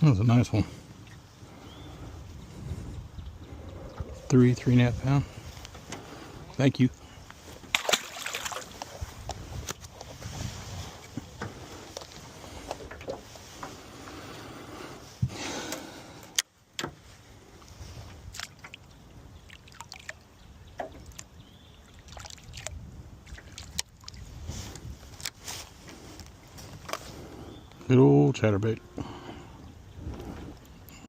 That was a nice one. 3.5 pound. Thank you. Good old chatterbait.